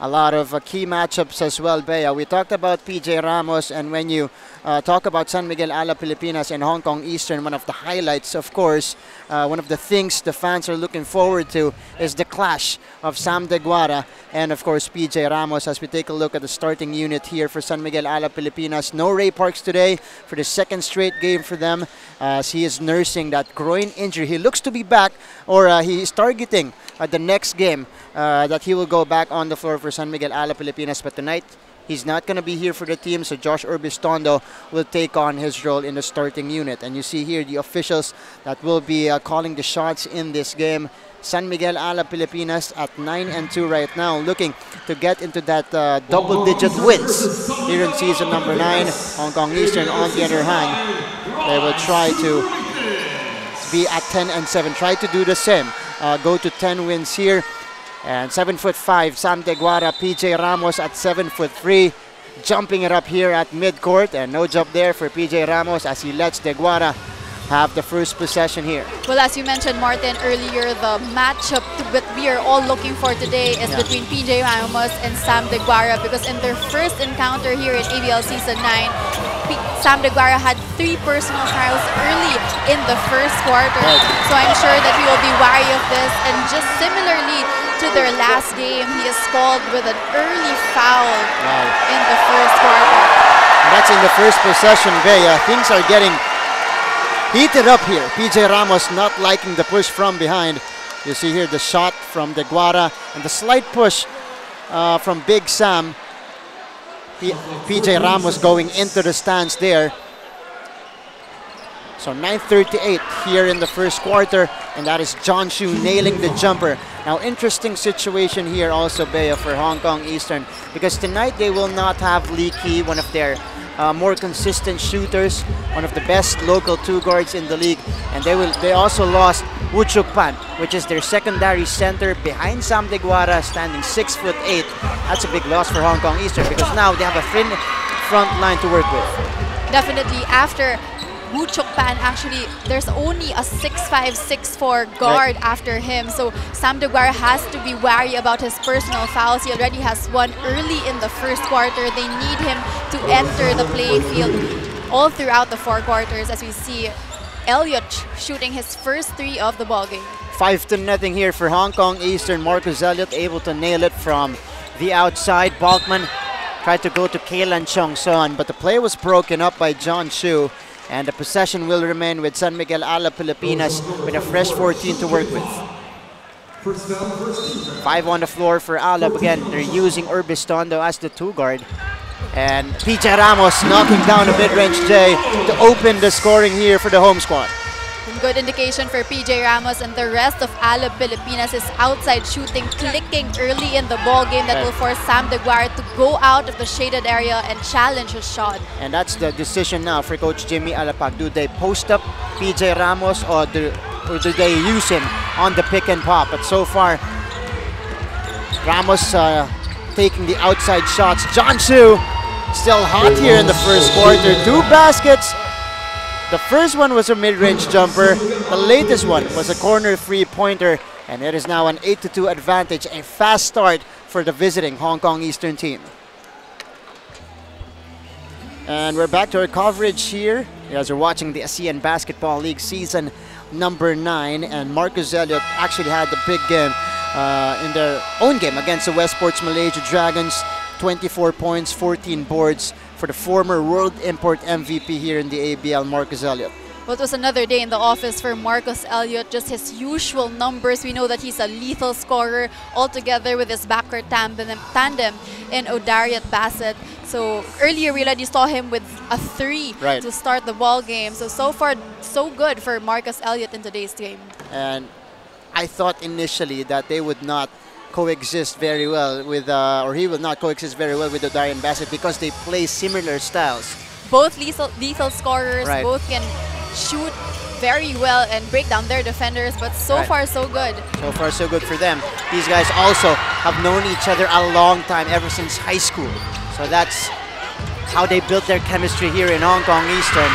a lot of key matchups as well, Bea. We talked about PJ Ramos, and when you talk about San Miguel Alab Pilipinas and Hong Kong Eastern, one of the highlights, of course, one of the things the fans are looking forward to is the clash of Sam De Guara and, of course, PJ Ramos. As we take a look at the starting unit here for San Miguel Alab Pilipinas, no Ray Parks today for the second straight game for them, as he is nursing that groin injury. He looks to be back, or he is targeting the next game that he will go back on the floor for San Miguel Alab Pilipinas, but tonight he's not going to be here for the team, so Josh Urbistondo will take on his role in the starting unit. And you see here the officials that will be calling the shots in this game. San Miguel Alab Pilipinas at 9-2 right now, looking to get into that double-digit wins here in season number 9. Hong Kong Eastern, on the other hand, they will try to be at 10-7, try to do the same, go to 10 wins here. And 7'5", Sam De Guara, PJ Ramos at 7'3", jumping it up here at midcourt, and no jump there for PJ Ramos as he lets De Guara have the first possession here. Well, as you mentioned, Martin, earlier, the matchup that we are all looking for today is between PJ Ramos and Sam De Guara, because in their first encounter here in ABL Season 9, Sam De Guara had 3 personal fouls early in the first quarter. So I'm sure that he will be wary of this, and just similarly to their last game, he is called with an early foul in the first quarter. And that's in the first possession, Bea. Things are getting heated up here. PJ Ramos not liking the push from behind. You see here the shot from De Guara and the slight push from Big Sam. PJ Ramos going into the stands there. So 9:38 here in the first quarter, and that is John Shu nailing the jumper. Now, interesting situation here also, Bea, for Hong Kong Eastern, because tonight they will not have Lee Kee, one of their more consistent shooters, one of the best local 2 guards in the league, and they also lost Woo Chuk Pan, which is their secondary center behind Sam De Guara, standing 6'8". That's a big loss for Hong Kong Eastern, because now they have a thin front line to work with. Definitely, after Woo Chuk Pan, actually, there's only a 6'5", 6'4" guard after him. So Sam De Guara has to be wary about his personal fouls. He already has one early in the first quarter. They need him to enter the playing field all throughout the 4 quarters, as we see Elliott shooting his first 3 of the ballgame. 5-0 here for Hong Kong Eastern. Marcus Elliott able to nail it from the outside. Balkman tried to go to Kailan Chong Son, but the play was broken up by John Shu. And the possession will remain with San Miguel Alab Pilipinas with a fresh 14 to work with. 5 on the floor for Alab. Again, they're using Urbistondo as the 2 guard. And PJ Ramos knocking down a mid-range J to open the scoring here for the home squad. Good indication for PJ Ramos, and the rest of Alab Filipinas is outside shooting, clicking early in the ball game that will force Sam De Guara to go out of the shaded area and challenge his shot. And that's the decision now for Coach Jimmy Alapag. Do they post up PJ Ramos, or do they use him on the pick and pop? But so far, Ramos taking the outside shots. John Shu still hot here in the first quarter. 2 baskets. The first one was a mid-range jumper. The latest one was a corner 3-pointer. And it is now an 8-2 advantage. A fast start for the visiting Hong Kong Eastern team. And we're back to our coverage here. You guys are watching the ASEAN Basketball League season number 9. And Marcus Elliott actually had the big game in their own game against the Westports Malaysia Dragons. 24 points, 14 boards for the former World Import MVP here in the ABL, Marcus Elliott. Well, it was another day in the office for Marcus Elliott, just his usual numbers. We know that he's a lethal scorer, altogether with his backcourt tandem in Odariat Bassett. So earlier we already saw him with a 3 to start the ball game. So far, so good for Marcus Elliott in today's game. And I thought initially that they would not coexist very well with, or he will not coexist very well with Odarian Bassett, because they play similar styles. Both lethal scorers, both can shoot very well and break down their defenders, but so far so good. So far so good for them. These guys also have known each other a long time, ever since high school. So that's how they built their chemistry here in Hong Kong Eastern.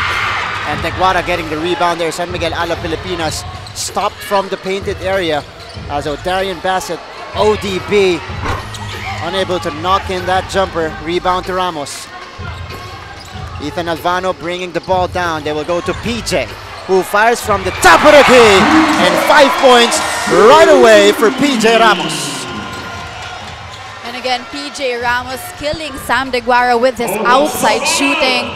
And De Guara getting the rebound there. San Miguel Alab Pilipinas stopped from the painted area as Odarian Bassett, ODB, unable to knock in that jumper. Rebound to Ramos. Ethan Alvano bringing the ball down. They will go to PJ, who fires from the top of the key. And 5 points right away for PJ Ramos. And again, PJ Ramos killing Sam Deguara with his outside shooting.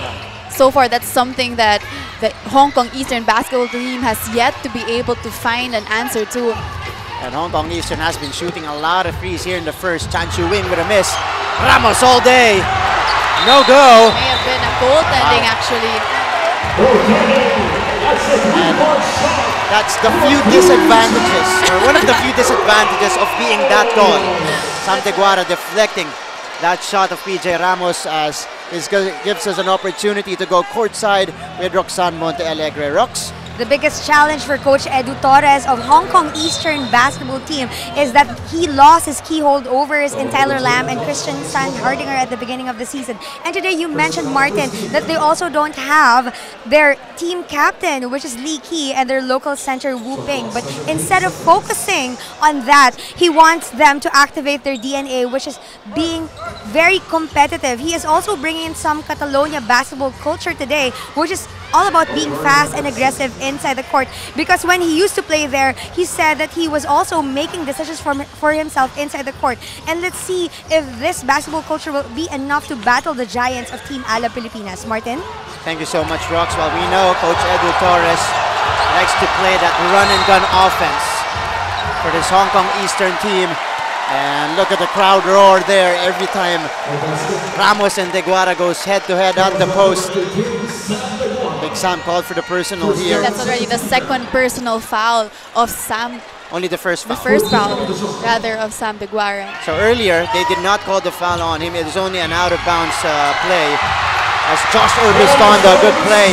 So far, that's something that the Hong Kong Eastern basketball team has yet to be able to find an answer to. And Hong Kong Eastern has been shooting a lot of threes here in the first. Chan Chu Wing with a miss. Ramos all day. No go. May have been a goaltending actually. And that's the few disadvantages, or one of the few disadvantages of being that tall. Sam Deguara deflecting that shot of PJ Ramos as this gives us an opportunity to go courtside with Roxanne Montealegre. Rox? The biggest challenge for Coach Edu Torres of Hong Kong Eastern basketball team is that he lost his key holdovers in Tyler Lam and Christian Sandhardinger at the beginning of the season. And today you mentioned, Martin, that they also don't have their team captain, which is Lee Kee, and their local center Wu Ping. But instead of focusing on that, he wants them to activate their DNA, which is being very competitive. He is also bringing in some Catalonia basketball culture today, which is all about being fast and aggressive inside the court, because when he used to play there, he said that he was also making decisions for himself inside the court. And let's see if this basketball culture will be enough to battle the giants of Team Alab Filipinas. Martin? Thank you so much, Rox. Well, we know Coach Edu Torres likes to play that run-and-gun offense for this Hong Kong Eastern team. And look at the crowd roar there every time Ramos and Deguara goes head-to-head on the post. Big Sam called for the personal here. That's already the second personal foul of Sam. Only the first foul. The first foul, rather, of Sam Deguara. So earlier, they did not call the foul on him. It was only an out-of-bounds play. As Josh Urbistondo, good play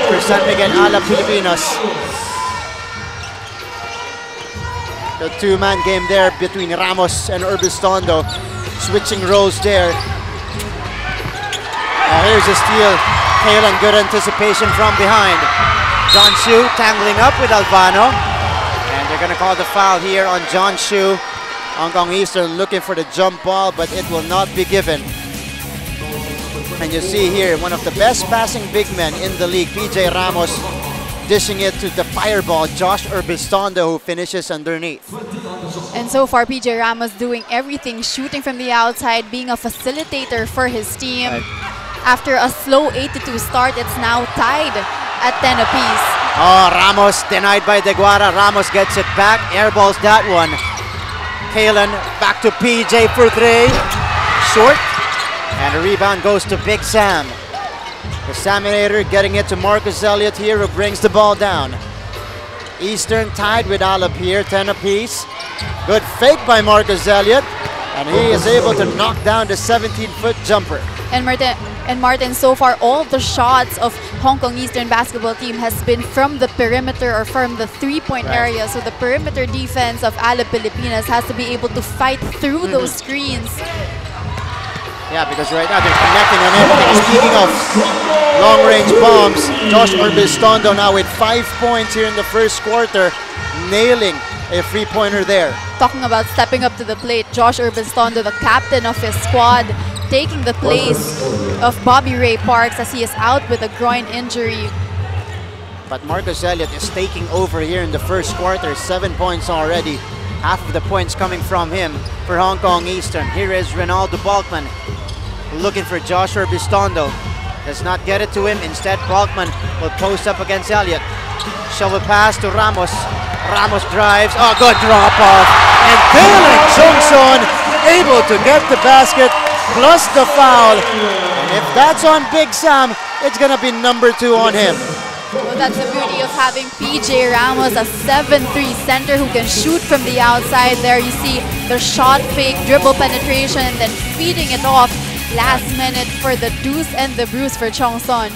for San Miguel Alab Pilipinas. The two-man game there between Ramos and Urbistondo. Switching roles there. Here's a steal. Kalen, good anticipation from behind. John Shu tangling up with Alvano. And they're going to call the foul here on John Shu. Hong Kong Eastern looking for the jump ball, but it will not be given. And you see here, one of the best passing big men in the league, PJ Ramos, dishing it to the fireball, Josh Urbistondo, who finishes underneath. And so far, PJ Ramos doing everything, shooting from the outside, being a facilitator for his team. Right. After a slow 8-2 start, it's now tied at 10 apiece. Oh, Ramos denied by Deguara. Ramos gets it back, airballs that one. Kalen back to PJ for three. Short. And the rebound goes to Big Sam. The Saminator getting it to Marcus Elliott here, who brings the ball down. Eastern tied with Alab here, 10 apiece. Good fake by Marcus Elliott. And he is able to knock down the 17-foot jumper. And Martin, so far all the shots of Hong Kong Eastern basketball team has been from the perimeter or from the three-point area. So the perimeter defense of Alab Filipinas has to be able to fight through those screens. Yeah, because right now they're connecting on everything. Speaking of long-range bombs, Josh Urbistondo now with 5 points here in the first quarter, nailing a three-pointer there. Talking about stepping up to the plate, Josh Urbistondo, the captain of his squad, taking the place of Bobby Ray Parks as he is out with a groin injury. But Marcus Elliott is taking over here in the first quarter, 7 points already. Half of the points coming from him for Hong Kong Eastern. Here is Ronaldo Balkman looking for Josh Urbistondo. Does not get it to him. Instead, Balkman will post up against Elliott. Shovel pass to Ramos. Ramos drives. Oh, good drop off. And Kalen Chongson able to get the basket plus the foul. And if that's on Big Sam, it's going to be number 2 on him. Well, that's the beauty of having PJ Ramos, a 7'3" center who can shoot from the outside. There you see the shot fake, dribble penetration, and then feeding it off last minute for the deuce and the bruise for Chongson.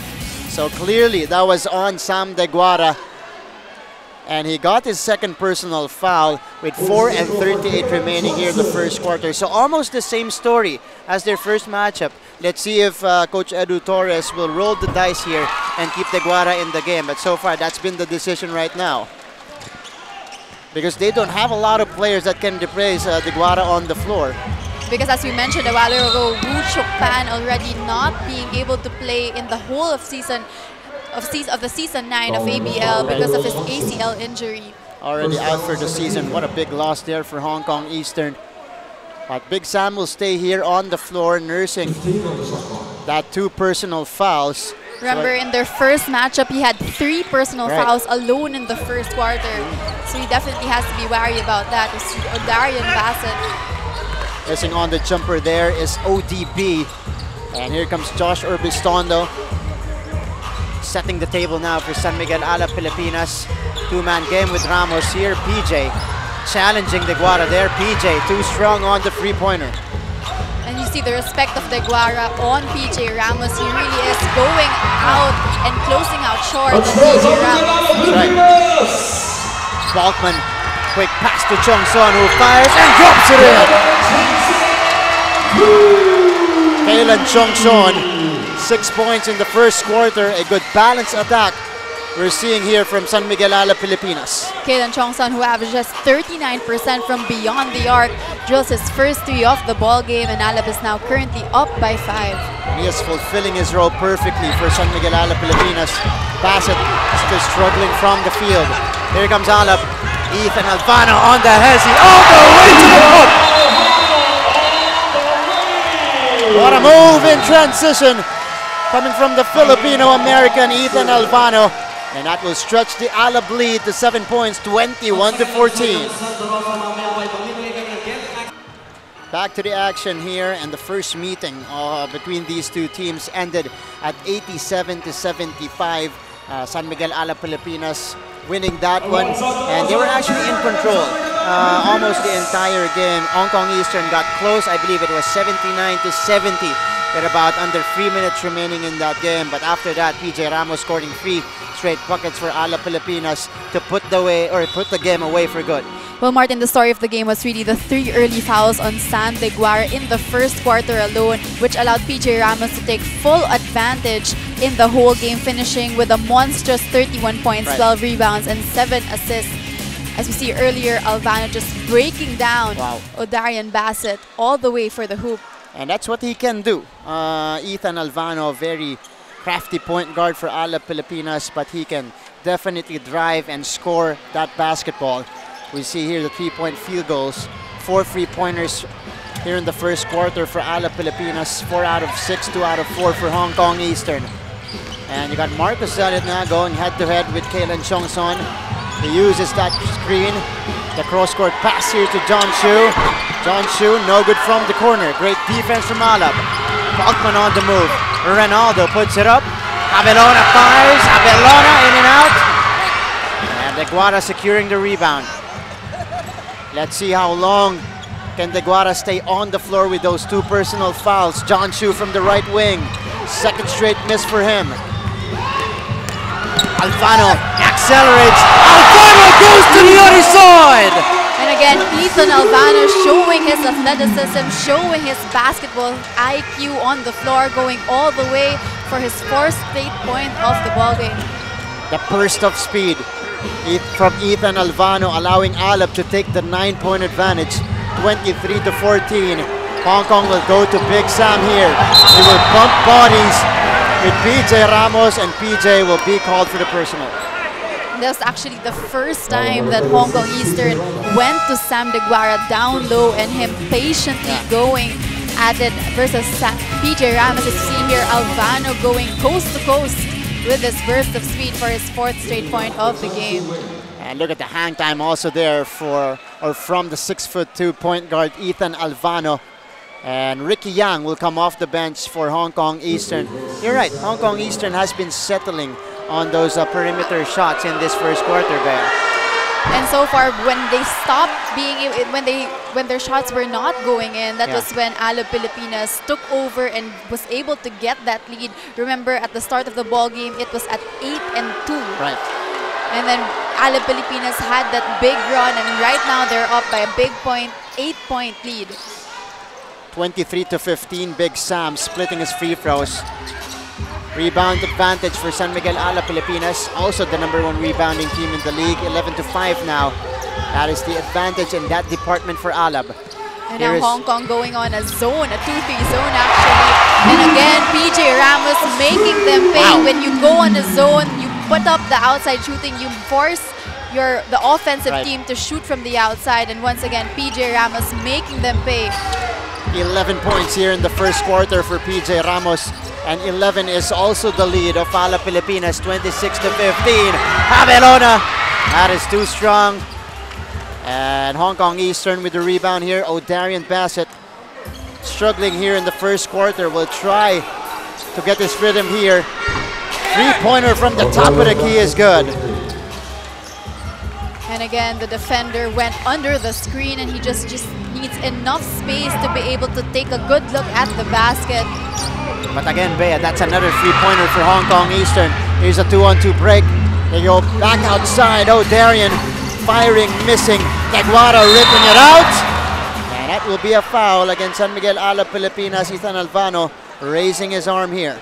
So clearly that was on Sam Deguara. And he got his second personal foul with 4:38 remaining here in the first quarter. So almost the same story as their first matchup. Let's see if Coach Edu Torres will roll the dice here and keep Deguara in the game. But so far, that's been the decision right now. Because they don't have a lot of players that can replace Deguara on the floor. Because as we mentioned a while ago, Wu Chuk-pan already not being able to play in the whole of the season 9 of ABL because of his ACL injury. Already out for the season. What a big loss there for Hong Kong Eastern. But Big Sam will stay here on the floor nursing that 2 personal fouls. Remember, in their first matchup, he had 3 personal fouls alone in the first quarter. So he definitely has to be wary about that. You see Darian Bassett. Missing on the jumper there is ODB. And here comes Josh Urbistondo. Setting the table now for San Miguel Alab Pilipinas. 2-man game with Ramos here. PJ challenging Deguara there. PJ too strong on the 3-pointer. And you see the respect of Deguara on PJ Ramos. He really is going out and closing out short on PJ Ramos. Right. Balkman, quick pass to Chong Son, who fires and drops it in. Kaylan Chong Son, 6 points in the first quarter. A good balanced attack we're seeing here from San Miguel Alab Pilipinas. Kaylan Chongson, who averages 39% from beyond the arc, drills his first 3 off the ball game, and Alab is now currently up by 5. He is fulfilling his role perfectly for San Miguel Alab Pilipinas. Bassett still struggling from the field. Here comes Alab. Ethan Alvano on the hezi, all the way to the hook. What a move in transition coming from the Filipino-American Ethan Alvano. And that will stretch the Alab lead to 7 points, 21-14. Back to the action here, and the first meeting between these two teams ended at 87-75. San Miguel Alab Pilipinas winning that one, and they were actually in control almost the entire game. Hong Kong Eastern got close. I believe it was 79-70. With about under 3 minutes remaining in that game, but after that, PJ Ramos scoring 3 straight buckets for Alab Filipinas to put the game away for good. Well, Martin, the story of the game was really the 3 early fouls on San Deguara in the first quarter alone, which allowed PJ Ramos to take full advantage in the whole game, finishing with a monstrous 31 points, 12 rebounds, and 7 assists. As we see earlier, Alvano just breaking down O'Darian Bassett all the way for the hoop. And that's what he can do. Ethan Alvano, very crafty point guard for Alab Filipinas, but he can definitely drive and score that basketball. We see here the 3-point field goals. 4 3-pointers here in the first quarter for Alab Filipinas. 4 out of 6, 2 out of 4 for Hong Kong Eastern. And you got Marcus Elliott now going head-to-head with Kaylan Chongson. He uses that screen. The cross-court pass here to John Shu. John Shu, no good from the corner. Great defense from Alab. Balkman on the move. Ronaldo puts it up. Abelona fires. Abelona in and out. And Deguara securing the rebound. Let's see how long can Deguara stay on the floor with those 2 personal fouls. John Shu from the right wing. Second straight miss for him. Alvano accelerates. Alvano goes to the other side. And again, Ethan Alvano showing his athleticism, showing his basketball IQ on the floor, going all the way for his 4th straight point of the ballgame. The burst of speed from Ethan Alvano, allowing Alab to take the 9-point advantage, 23-14. Hong Kong will go to Big Sam here. He will bump bodies with PJ Ramos, and PJ will be called for the personal. That was actually the first time that Hong Kong Eastern went to Sam Deguara down low, and him patiently going at it versus PJ Ramos. As you see here, Alvano going coast to coast with this burst of speed for his 4th straight point of the game. And look at the hang time also there from the 6'2" point guard Ethan Alvano. And Ricky Yang will come off the bench for Hong Kong Eastern. You're right, Hong Kong Eastern has been settling on those perimeter shots in this first quarter, Bear. And so far, when they stopped being, when their shots were not going in, that was when Alab Pilipinas took over and was able to get that lead. Remember, at the start of the ball game, it was at 8-2. Right. And then Alab Pilipinas had that big run, and right now they're up by a big 8-point lead. 23-15, Big Sam splitting his free throws. Rebound advantage for San Miguel Alab Pilipinas, also the #1 rebounding team in the league, 11-5 now. That is the advantage in that department for Alab. And now Hong Kong going on a zone, a 2-3 zone actually. And again, PJ Ramos making them pay. Wow. When you go on a zone, you put up the outside shooting, you force the offensive team to shoot from the outside. And once again, PJ Ramos making them pay. 11 points here in the first quarter for PJ Ramos. And 11 is also the lead of Alab Filipinas, 26-15. Abelona, that is too strong. And Hong Kong Eastern with the rebound here. O'Darian Bassett struggling here in the first quarter. Will try to get his rhythm here. Three-pointer from the top of the key is good. And again, the defender went under the screen and he just needs enough space to be able to take a good look at the basket. But again, Bea, that's another three-pointer for Hong Kong Eastern. Here's a 2-on-2 break. They go back outside. O'Darian firing, missing. Teguara ripping it out. And that will be a foul against San Miguel Alab Pilipinas. Ethan Alvano raising his arm here.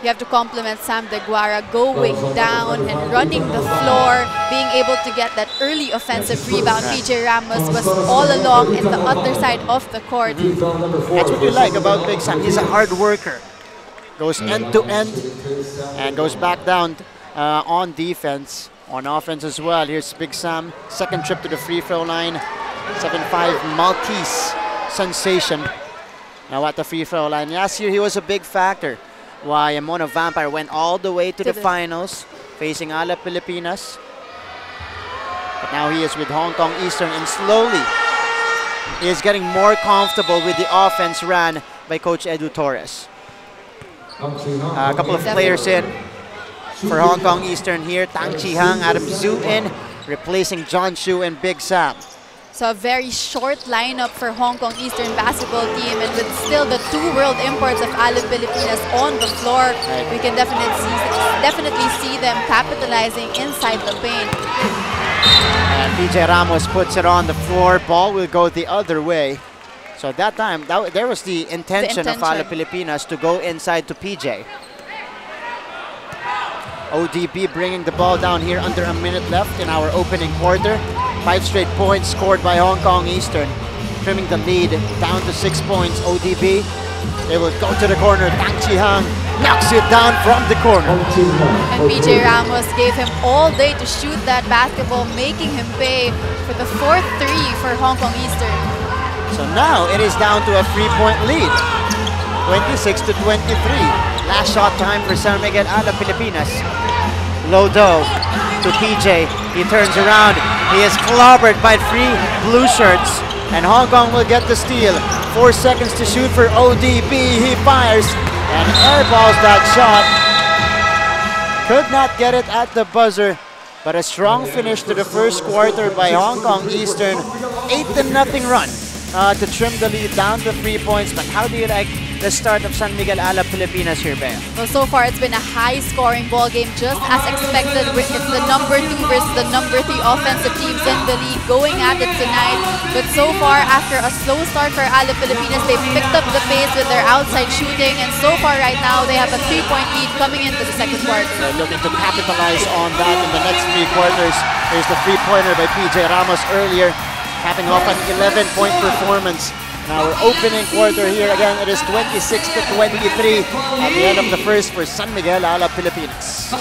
You have to compliment Sam Deguara going down and running the floor, being able to get that early offensive rebound. PJ Ramos was all along in the other side of the court. That's what you like about Big Sam. He's a hard worker. Goes end to end and goes back down on defense. On offense as well. Here's Big Sam. Second trip to the free throw line. 7'5" Maltese sensation. Now at the free throw line. Last year he was a big factor. Why Mono Vampire went all the way to the finals, facing Alab Filipinas. But now he is with Hong Kong Eastern, and slowly he is getting more comfortable with the offense ran by Coach Edu Torres. A couple of players in for Hong Kong Eastern here. Tang Chi Hang, Adam Zhu in, replacing John Shu and Big Sam. So a very short lineup for Hong Kong Eastern basketball team, and with still the two world imports of Alab Filipinas on the floor, we can definitely see them capitalizing inside the paint. And PJ Ramos puts it on the floor. Ball will go the other way. So at that time, there was the intention of Alab Filipinas to go inside to PJ. ODB bringing the ball down here under a minute left in our opening quarter. 5 straight points scored by Hong Kong Eastern, trimming the lead down to 6 points. ODB, they will go to the corner. Tang Chi Hang knocks it down from the corner. And PJ Ramos gave him all day to shoot that basketball, making him pay for the 4th three for Hong Kong Eastern. So now it is down to a 3-point lead, 26-23. Last shot time for San Miguel Alab Filipinas. Lodo to PJ. He turns around. He is clobbered by 3 blue shirts. And Hong Kong will get the steal. 4 seconds to shoot for ODB. He fires and airballs that shot. Could not get it at the buzzer. But a strong finish to the first quarter by Hong Kong Eastern. 8-0 run to trim the lead down to 3 points. But how do you like the start of San Miguel Alab Pilipinas here, Bea? Well, so far it's been a high-scoring ball game, just as expected. It's the number 2 versus the number 3 offensive teams in the league going at it tonight. But so far, after a slow start for Alab Filipinas, they've picked up the pace with their outside shooting, and so far right now they have a 3-point lead coming into the second quarter. They're looking to capitalize on that in the next 3 quarters. There's the 3-pointer by PJ Ramos earlier, capping off an 11-point performance. Now we're opening quarter here. Again, it is 26-23 at the end of the first for San Miguel Alab Filipinas.